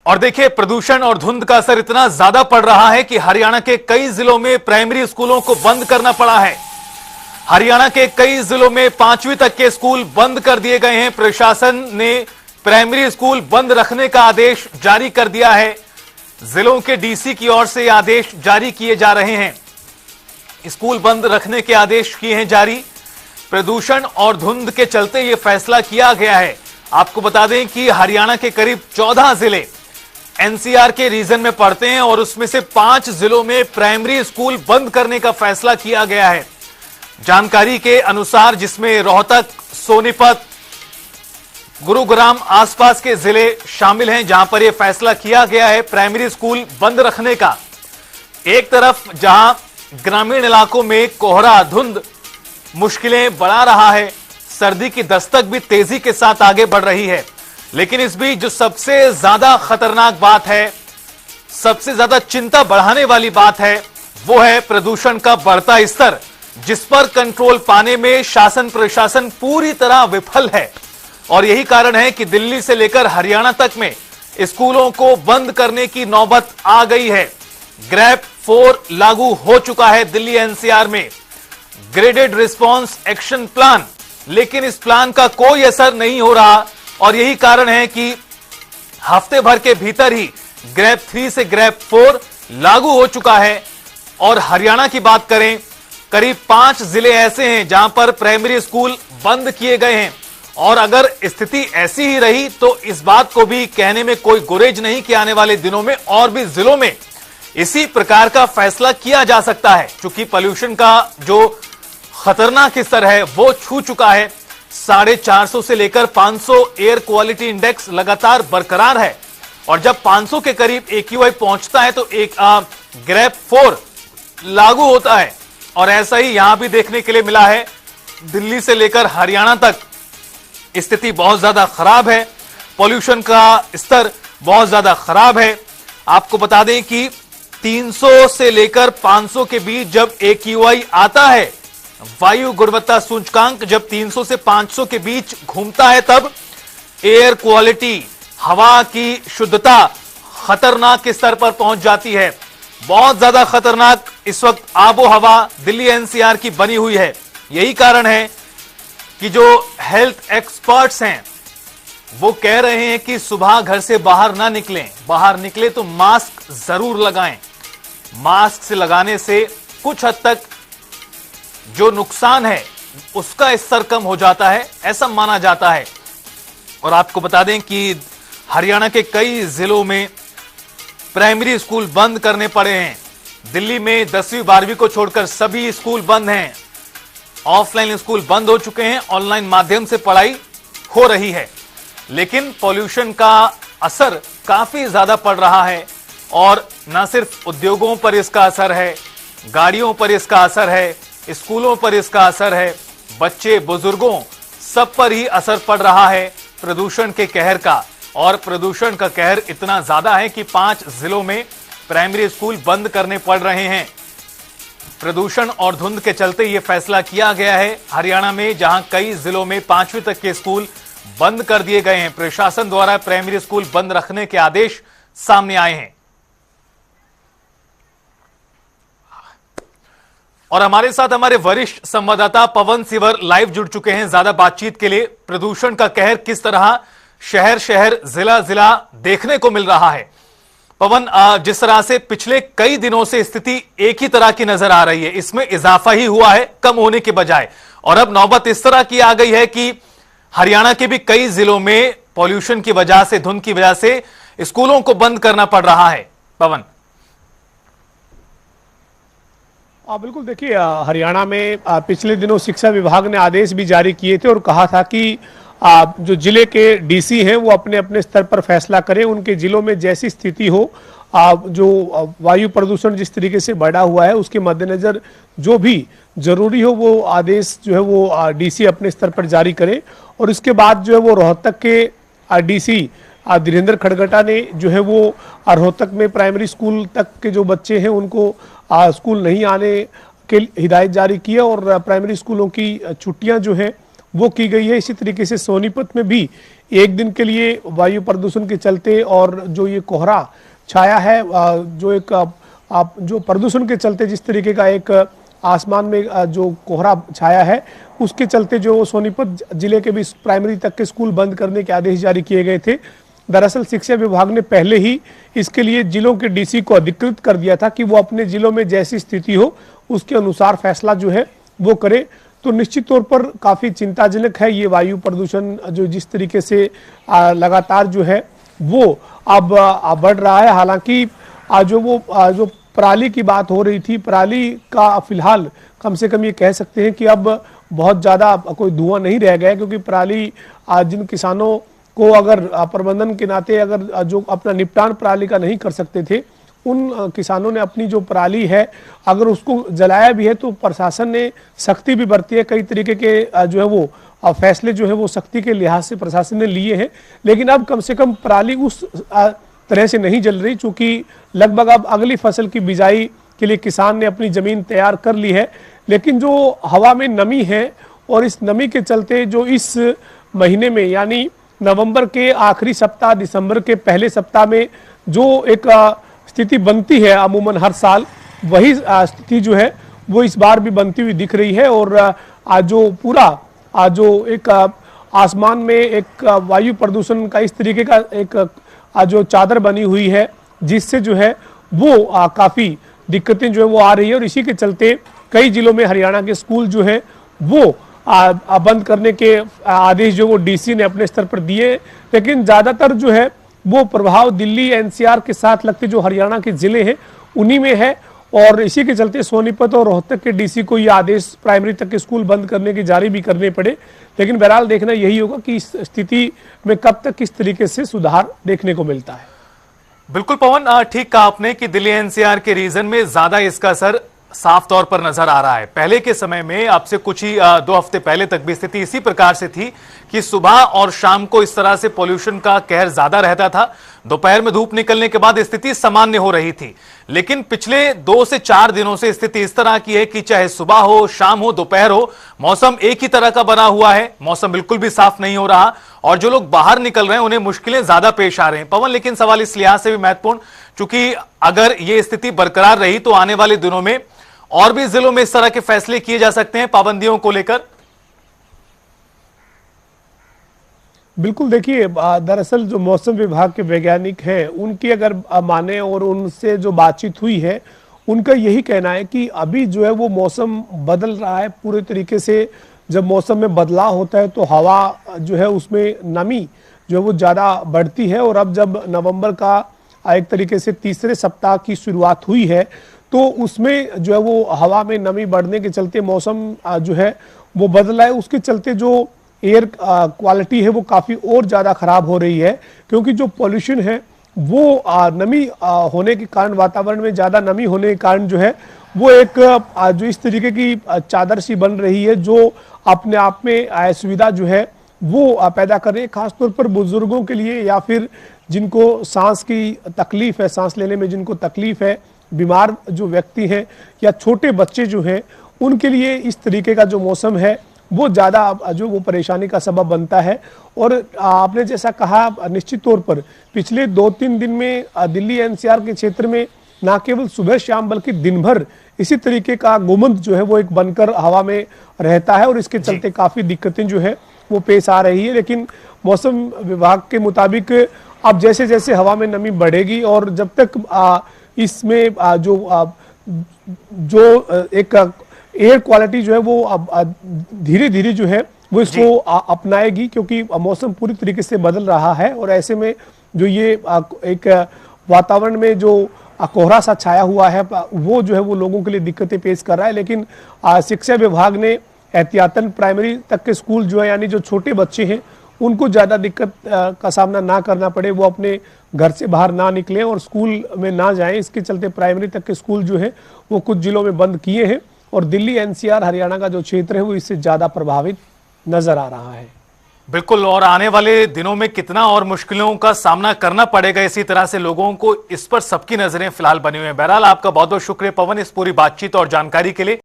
और देखिए, प्रदूषण और धुंध का असर इतना ज्यादा पड़ रहा है कि हरियाणा के कई जिलों में प्राइमरी स्कूलों को बंद करना पड़ा है। हरियाणा के कई जिलों में 5वीं तक के स्कूल बंद कर दिए गए हैं। प्रशासन ने प्राइमरी स्कूल बंद रखने का आदेश जारी कर दिया है। जिलों के डीसी की ओर से आदेश जारी किए जा रहे हैं। स्कूल बंद रखने के आदेश किए हैं जारी। प्रदूषण और धुंध के चलते यह फैसला किया गया है। आपको बता दें कि हरियाणा के करीब 14 जिले एनसीआर के रीजन में पड़ते हैं और उसमें से 5 जिलों में प्राइमरी स्कूल बंद करने का फैसला किया गया है। जानकारी के अनुसार जिसमें रोहतक, सोनीपत, गुरुग्राम आसपास के जिले शामिल हैं, जहां पर यह फैसला किया गया है प्राइमरी स्कूल बंद रखने का। एक तरफ जहां ग्रामीण इलाकों में कोहरा, धुंध मुश्किलें बढ़ा रहा है, सर्दी की दस्तक भी तेजी के साथ आगे बढ़ रही है, लेकिन इस बीच जो सबसे ज्यादा खतरनाक बात है, सबसे ज्यादा चिंता बढ़ाने वाली बात है, वो है प्रदूषण का बढ़ता स्तर, जिस पर कंट्रोल पाने में शासन प्रशासन पूरी तरह विफल है। और यही कारण है कि दिल्ली से लेकर हरियाणा तक में स्कूलों को बंद करने की नौबत आ गई है। ग्रैप 4 लागू हो चुका है दिल्ली एनसीआर में, ग्रेडेड रिस्पांस एक्शन प्लान, लेकिन इस प्लान का कोई असर नहीं हो रहा। और यही कारण है कि हफ्ते भर के भीतर ही ग्रैप 3 से ग्रैप 4 लागू हो चुका है। और हरियाणा की बात करें, करीब 5 जिले ऐसे हैं जहां पर प्राइमरी स्कूल बंद किए गए हैं। और अगर स्थिति ऐसी ही रही तो इस बात को भी कहने में कोई गुरेज नहीं कि आने वाले दिनों में और भी जिलों में इसी प्रकार का फैसला किया जा सकता है। क्योंकि पोल्यूशन का जो खतरनाक स्तर है वो छू चुका है। 450 से लेकर 500 एयर क्वालिटी इंडेक्स लगातार बरकरार है। और जब 500 के करीब AQI पहुंचता है तो एक ग्रैप 4 लागू होता है। और ऐसा ही यहां भी देखने के लिए मिला है। दिल्ली से लेकर हरियाणा तक स्थिति बहुत ज्यादा खराब है, पॉल्यूशन का स्तर बहुत ज्यादा खराब है। आपको बता दें कि 300 से लेकर 500 के बीच जब AQI आता है, वायु गुणवत्ता सूचकांक जब 300 से 500 के बीच घूमता है, तब एयर क्वालिटी, हवा की शुद्धता खतरनाक स्तर पर पहुंच जाती है। बहुत ज्यादा खतरनाक इस वक्त आबो हवा दिल्ली एनसीआर की बनी हुई है। यही कारण है कि जो हेल्थ एक्सपर्ट्स हैं वो कह रहे हैं कि सुबह घर से बाहर ना निकलें, बाहर निकले तो मास्क जरूर लगाएं। मास्क से लगाने से कुछ हद तक जो नुकसान है उसका स्तर कम हो जाता है, ऐसा माना जाता है। और आपको बता दें कि हरियाणा के कई जिलों में प्राइमरी स्कूल बंद करने पड़े हैं। दिल्ली में 10वीं 12वीं को छोड़कर सभी स्कूल बंद हैं। ऑफलाइन स्कूल बंद हो चुके हैं, ऑनलाइन माध्यम से पढ़ाई हो रही है। लेकिन पॉल्यूशन का असर काफी ज्यादा पड़ रहा है। और न सिर्फ उद्योगों पर इसका असर है, गाड़ियों पर इसका असर है, स्कूलों पर इसका असर है, बच्चे बुजुर्गों सब पर ही असर पड़ रहा है प्रदूषण के कहर का। और प्रदूषण का कहर इतना ज्यादा है कि 5 जिलों में प्राइमरी स्कूल बंद करने पड़ रहे हैं। प्रदूषण और धुंध के चलते यह फैसला किया गया है हरियाणा में, जहां कई जिलों में 5वीं तक के स्कूल बंद कर दिए गए हैं। प्रशासन द्वारा प्राइमरी स्कूल बंद रखने के आदेश सामने आए हैं। और हमारे साथ हमारे वरिष्ठ संवाददाता पवन सिवर लाइव जुड़ चुके हैं ज्यादा बातचीत के लिए। प्रदूषण का कहर किस तरह शहर शहर, जिला जिला देखने को मिल रहा है। पवन, जिस तरह से पिछले कई दिनों से स्थिति एक ही तरह की नजर आ रही है, इसमें इजाफा ही हुआ है कम होने के बजाय। और अब नौबत इस तरह की आ गई है कि हरियाणा के भी कई जिलों में पॉल्यूशन की वजह से, धुंध की वजह से स्कूलों को बंद करना पड़ रहा है। पवन। बिल्कुल, देखिए हरियाणा में पिछले दिनों शिक्षा विभाग ने आदेश भी जारी किए थे और कहा था कि जो जिले के डीसी हैं वो अपने अपने स्तर पर फैसला करें। उनके जिलों में जैसी स्थिति हो, जो वायु प्रदूषण जिस तरीके से बढ़ा हुआ है उसके मद्देनजर जो भी जरूरी हो वो आदेश जो है वो डीसी अपने स्तर पर जारी करें। और इसके बाद जो है वो रोहतक के डीसी धीरेन्द्र खड़गटा ने जो है वो रोहतक में प्राइमरी स्कूल तक के जो बच्चे हैं उनको स्कूल नहीं आने के हिदायत जारी की है और प्राइमरी स्कूलों की छुट्टियां जो है वो की गई है। इसी तरीके से सोनीपत में भी एक दिन के लिए वायु प्रदूषण के चलते और जो ये कोहरा छाया है, जो एक जो प्रदूषण के चलते जिस तरीके का एक आसमान में जो कोहरा छाया है, उसके चलते जो सोनीपत जिले के भी प्राइमरी तक के स्कूल बंद करने के आदेश जारी किए गए थे। दरअसल शिक्षा विभाग ने पहले ही इसके लिए जिलों के डीसी को अधिकृत कर दिया था कि वो अपने जिलों में जैसी स्थिति हो उसके अनुसार फैसला जो है वो करे। तो निश्चित तौर पर काफी चिंताजनक है ये वायु प्रदूषण जो जिस तरीके से लगातार जो है वो अब बढ़ रहा है। हालांकि जो पराली की बात हो रही थी, पराली का फिलहाल कम से कम ये कह सकते हैं कि अब बहुत ज्यादा कोई धुआं नहीं रह गया, क्योंकि पराली जिन किसानों को अगर प्रबंधन के नाते अगर जो अपना निपटान पराली का नहीं कर सकते थे, उन किसानों ने अपनी जो पराली है अगर उसको जलाया भी है तो प्रशासन ने सख्ती भी बरती है। कई तरीके के जो है वो फैसले जो है वो सख्ती के लिहाज से प्रशासन ने लिए हैं, लेकिन अब कम से कम पराली उस तरह से नहीं जल रही, चूंकि लगभग अब अगली फसल की बिजाई के लिए किसान ने अपनी जमीन तैयार कर ली है। लेकिन जो हवा में नमी है और इस नमी के चलते जो इस महीने में यानी नवंबर के आखिरी सप्ताह, दिसंबर के पहले सप्ताह में जो एक स्थिति बनती है अमूमन हर साल, वही स्थिति जो है वो इस बार भी बनती हुई दिख रही है। और आज जो पूरा जो एक आसमान में एक वायु प्रदूषण का इस तरीके का एक जो चादर बनी हुई है, जिससे जो है वो काफी दिक्कतें जो है वो आ रही है। और इसी के चलते कई जिलों में हरियाणा के स्कूल जो है वो बंद करने के आदेश जो वो डीसी ने अपने स्तर पर दिए, लेकिन ज्यादातर जो है वो प्रभाव दिल्ली एनसीआर के साथ लगते जो हरियाणा के जिले हैं उन्हीं में है। और इसी के चलते सोनीपत और रोहतक के डीसी को ये आदेश प्राइमरी तक के स्कूल बंद करने की जारी भी करने पड़े। लेकिन बहरहाल देखना यही होगा कि इस स्थिति में कब तक किस तरीके से सुधार देखने को मिलता है। बिल्कुल पवन, ठीक कहा आपने कि दिल्ली एनसीआर के रीजन में ज्यादा इसका असर साफ तौर पर नजर आ रहा है। पहले के समय में आपसे कुछ ही 2 हफ्ते पहले तक भी स्थिति इसी प्रकार से थी कि सुबह और शाम को इस तरह से पोल्यूशन का कहर ज्यादा रहता था, दोपहर में धूप निकलने के बाद स्थिति सामान्य हो रही थी। लेकिन पिछले 2 से 4 दिनों से स्थिति इस तरह की है कि चाहे सुबह हो, शाम हो, दोपहर हो, मौसम एक ही तरह का बना हुआ है, मौसम बिल्कुल भी साफ नहीं हो रहा और जो लोग बाहर निकल रहे हैं उन्हें मुश्किलें ज्यादा पेश आ रहे हैं। पवन, लेकिन सवाल इस लिहाज से भी महत्वपूर्ण, चूंकि अगर ये स्थिति बरकरार रही तो आने वाले दिनों में और भी जिलों में इस तरह के फैसले किए जा सकते हैं पाबंदियों को लेकर। बिल्कुल, देखिए दरअसल जो मौसम विभाग के वैज्ञानिक हैं उनकी अगर माने और उनसे जो बातचीत हुई है, उनका यही कहना है कि अभी जो है वो मौसम बदल रहा है पूरे तरीके से। जब मौसम में बदलाव होता है तो हवा जो है उसमें नमी जो है वो ज़्यादा बढ़ती है। और अब जब नवंबर का एक तरीके से तीसरे सप्ताह की शुरुआत हुई है तो उसमें जो है वो हवा में नमी बढ़ने के चलते मौसम जो है वो बदला है। उसके चलते जो एयर क्वालिटी है वो काफ़ी और ज़्यादा खराब हो रही है, क्योंकि जो पॉल्यूशन है वो नमी होने के कारण, वातावरण में ज़्यादा नमी होने के कारण जो है वो एक जो इस तरीके की चादर सी बन रही है जो अपने आप में असुविधा जो है वो पैदा कर रही है, खासतौर पर बुजुर्गों के लिए या फिर जिनको सांस की तकलीफ है, सांस लेने में जिनको तकलीफ है, बीमार जो व्यक्ति हैं या छोटे बच्चे जो हैं, उनके लिए इस तरीके का जो मौसम है वो ज़्यादा जो वो परेशानी का सबब बनता है। और आपने जैसा कहा, निश्चित तौर पर पिछले 2-3 दिन में दिल्ली एनसीआर के क्षेत्र में ना केवल सुबह शाम बल्कि दिन भर इसी तरीके का गुमंद जो है वो एक बनकर हवा में रहता है और इसके चलते काफ़ी दिक्कतें जो है वो पेश आ रही है। लेकिन मौसम विभाग के मुताबिक अब जैसे जैसे हवा में नमी बढ़ेगी और जब तक इसमें जो एक एयर क्वालिटी जो है वो धीरे धीरे जो है वो इसको अपनाएगी, क्योंकि मौसम पूरी तरीके से बदल रहा है। और ऐसे में जो ये एक वातावरण में जो कोहरा सा छाया हुआ है वो जो है वो लोगों के लिए दिक्कतें पेश कर रहा है। लेकिन शिक्षा विभाग ने एहतियातन प्राइमरी तक के स्कूल जो है यानी जो छोटे बच्चे हैं उनको ज़्यादा दिक्कत का सामना ना करना पड़े, वो अपने घर से बाहर ना निकलें और स्कूल में ना जाएं। इसके चलते प्राइमरी तक के स्कूल जो है वो कुछ जिलों में बंद किए हैं और दिल्ली एनसीआर हरियाणा का जो क्षेत्र है वो इससे ज़्यादा प्रभावित नजर आ रहा है। बिल्कुल, और आने वाले दिनों में कितना और मुश्किलों का सामना करना पड़ेगा इसी तरह से लोगों को, इस पर सबकी नजरें फिलहाल बनी हुई हैं। बहरहाल आपका बहुत बहुत शुक्रिया पवन इस पूरी बातचीत और जानकारी के लिए।